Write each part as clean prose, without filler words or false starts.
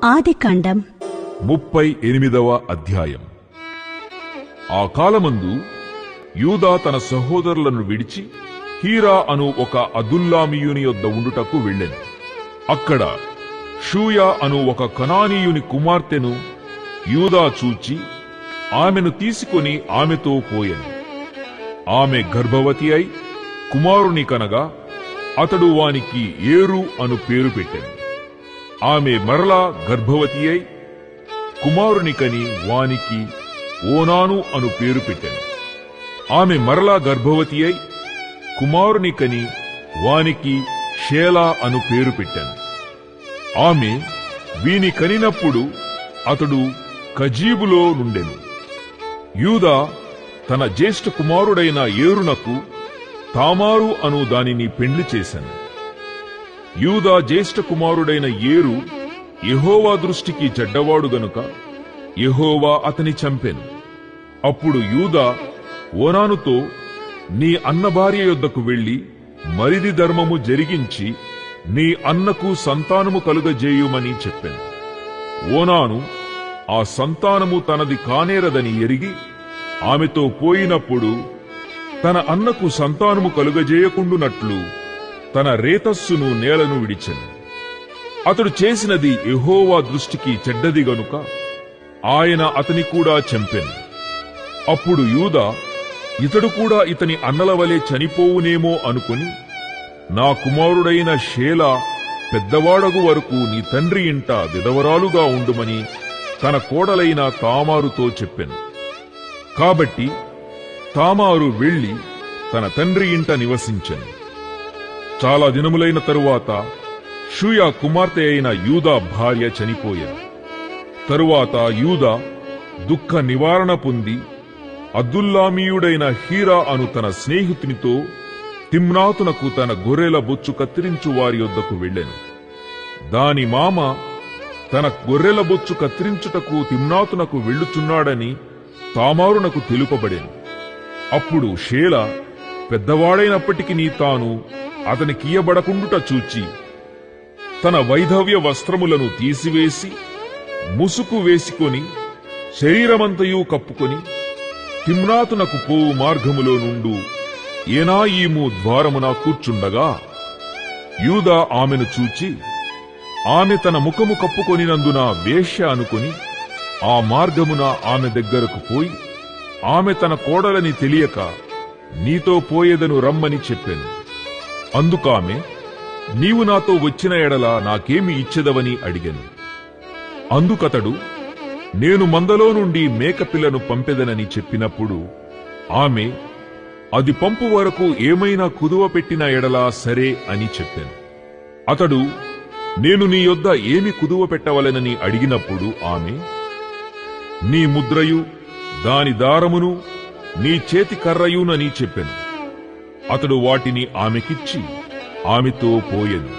ఆదికాండం 38వ అధ్యాయం. ఆ కాలమందు యూదా తన సహోదరులను విడిచి హీరా అను ఒక అదుల్లామీయుని యొద్ద ఉండుటకు వెళ్ళెను. అక్కడ షూయా అను ఒక కనానీయుని కుమార్తెను యూదా చూచి ఆమెను తీసుకొని ఆమెతో పోయెను. ఆమె గర్భవతి అయి కుమారుని కనగా అతడు వానికి ఏరు అను పేరు పెట్టెను. ఆమె మరలా గర్భవతి అయి కుమారుని కని వానికి ఓనాను అను పేరు పెట్టెను. ఆమె మరలా గర్భవతి అయి కుమారుని కని వానికి షేలా అను పేరు పెట్టెను. ఆమె వీని కనినప్పుడు అతడు కజీబులో నుండెను. యూదా తన జ్యేష్ఠ కుమారుడైన ఏరునకు తామారు అను దానిని పెండ్లి చేశాను. యూదా జ్యేష్ఠ కుమారుడైన ఏరు యెహోవా దృష్టికి చెడ్డవాడు గనుక యెహోవా అతని చంపెను. అప్పుడు యూదా ఓనానుతో, నీ అన్న భార్య యొద్దకు వెళ్లి మరిది ధర్మము జరిగించి నీ అన్నకు సంతానము కలుగజేయుమని చెప్పెను. ఓనాను ఆ సంతానము తనది కానేరదని ఎరిగి ఆమెతో పోయినప్పుడు తన అన్నకు సంతానము కలుగజేయకుండునట్లు తన రేతస్సును నేలను విడిచెను. అతడు చేసినది యెహోవా దృష్టికి చెడ్డది గనుక ఆయన అతని కూడా చంపెను. అప్పుడు యూదా ఇతడు కూడా ఇతని అన్నల వలె చనిపోవునేమో అనుకుని, నా కుమారుడైన షేలా పెద్దవాడగు వరకు నీ తండ్రి ఇంట విధవరాలుగా ఉండుమని తన కోడలైన తామారుతో చెప్పెను. కాబట్టి తామారు వెళ్లి తన తండ్రి ఇంట నివసించెను. చాలా దినములైన తరువాత షూయా కుమార్తె అయిన యూదా భార్య చనిపోయెను. తరువాత యూదా దుఃఖ నివారణ పొంది అదుల్లామీయుడైన హీరా అను తన స్నేహితునితో తిమ్నాతునకు తన గొర్రెల బొచ్చు కత్తిరించు వారి యొద్దకు వెళ్ళెను. దాని మామ తన గొర్రెల బొచ్చు కత్తిరించుటకు తిమ్నాతునకు వెళ్ళుచున్నాడని తామారునకు తెలుపబడెను. అప్పుడు షేలా పెద్దవాడైనప్పటికీ తాను అతనికియ్యబడకుండుట చూచి తన వైధవ్య వస్త్రములను తీసివేసి ముసుకు వేసుకొని శరీరమంతయు కప్పుకొని తిమ్నాతునకు పోవు మార్గములో నుండు ఏనాయీము ద్వారమున కూర్చుండగా యూదా ఆమెను చూచి ఆమె తన ముఖము కప్పుకొనినందున వేశ్య అనుకొని ఆ మార్గమున ఆమె దగ్గరకు పోయి ఆమె తన కోడలని తెలియక నీతో పోయేదను రమ్మని చెప్పెను. అందుకామె, నీవు నాతో వచ్చిన ఎడల నాకేమి ఇచ్చెదవని అడిగెను. అందుకతడు, నేను మందలో నుండి మేకపిల్లను పంపెదనని చెప్పినప్పుడు ఆమె, అది పంపు వరకు ఏమైనా కుదువ పెట్టిన ఎడలా సరే అని చెప్పెను. అతడు, నేను నీ యొద్ద ఏమి కుదువ పెట్టవలెనని అడిగినప్పుడు ఆమె, నీ ముద్రయు దాని దారమును నీ చేతి కర్రయునని చెప్పెను. అతడు వాటిని ఆమెకిచ్చి ఆమెతో పోయెను.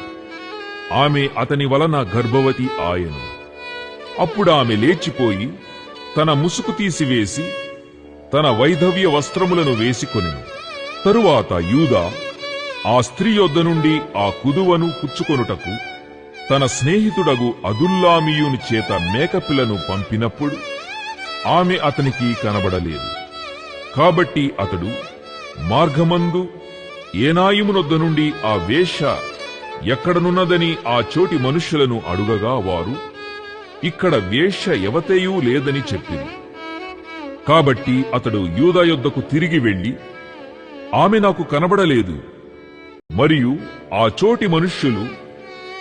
ఆమె అతని వలన గర్భవతి ఆయెను. అప్పుడామె లేచిపోయి తన ముసుగు తీసివేసి తన వైధవ్య వస్త్రములను వేసికొనెను. తరువాత యూదా ఆ స్త్రీ యొద్ద నుండి ఆ కుదువను పుచ్చుకొనుటకు తన స్నేహితుడగు అదుల్లామీయుని చేత మేకపిల్లను పంపినప్పుడు ఆమె అతనికి కనబడలేదు. కాబట్టి అతడు మార్గమందు ఏనాయిమునొద్ద నుండి ఆ వేశ్య ఎక్కడనున్నదని ఆ చోటి మనుష్యులను అడుగగా వారు, ఇక్కడ వేశ్య ఎవతేయూ లేదని చెప్పింది. కాబట్టి అతడు యూదా యొద్దకు తిరిగి వెళ్లి, ఆమె నాకు కనబడలేదు, మరియు ఆ చోటి మనుష్యులు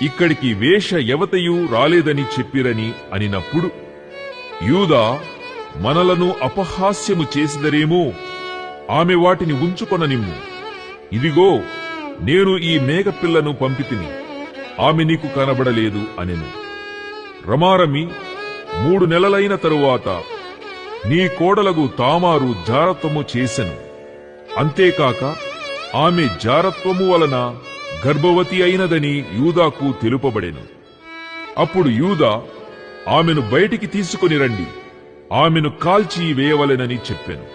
ఇక్కడికి వేశ్య ఎవతయూ రాలేదని చెప్పిరని అనినప్పుడు, యూదా మనలను అపహాస్యము చేసిదరేమో, ఆమె వాటిని ఉంచుకొననిమ్ము. ఇదిగో, నేను ఈ మేకపిల్లను పంపితిని, ఆమె నీకు కనబడలేదు అనెను. రమారమి 3 నెలలైన తరువాత నీ కోడలగు తామారు జారత్వము చేసెను. అంతేకాక ఆమె జారత్వము వలన గర్భవతి అయినదని యూదాకు తెలుపబడెను. అప్పుడు యూదా, ఆమెను బయటికి తీసుకొని రండి, ఆమెను కాల్చి వేయవలెనని చెప్పెను.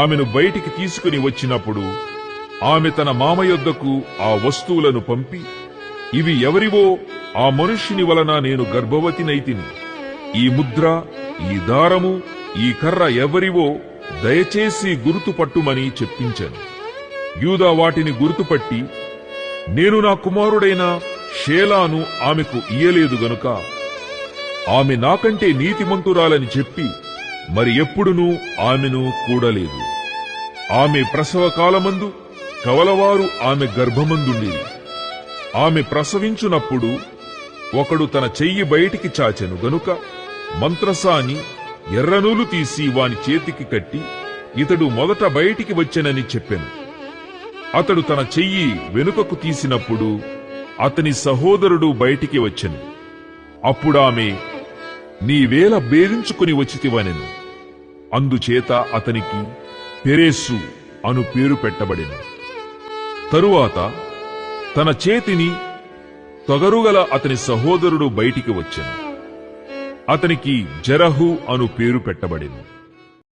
ఆమెను బయటికి తీసుకుని వచ్చినప్పుడు ఆమె తన మామ యొద్దకు ఆ వస్తువులను పంపి, ఇవి ఎవరివో ఆ మనుష్యుని వలన నేను గర్భవతినైతిని. ఈ ముద్ర, ఈ దారము, ఈ కర్ర ఎవరివో దయచేసి గుర్తుపట్టుమని చెప్పించాను. యూదా వాటిని గుర్తుపట్టి, నేను నా కుమారుడైన షేలాను ఆమెకు ఇయ్యలేదు గనుక ఆమె నాకంటే నీతిమంతురాలని చెప్పి మరి ఎప్పుడునూ ఆమెను కూడలేదు. ఆమె ప్రసవకాలమందు కవలవారు ఆమె గర్భమందుండిరి. ఆమె ప్రసవించునప్పుడు ఒకడు తన చెయ్యి బయటికి చాచెను గనుక మంత్రసాని ఎర్రనూలు తీసి వాని చేతికి కట్టి, ఇతడు మొదట బయటికి వచ్చెనని చెప్పెను. అతడు తన చెయ్యి వెనుకకు తీసినప్పుడు అతని సహోదరుడు బయటికి వచ్చెను. అప్పుడామె, నీవేళ భేదించుకుని వచ్చితివనెను. అందుచేత అతనికి పెరేసు అను పేరు పెట్టబడెను. తరువాత తన చేతిని తొగరుగల అతని సహోదరుడు బయటికి వచ్చెను. అతనికి జెరహు అను పేరు పెట్టబడెను.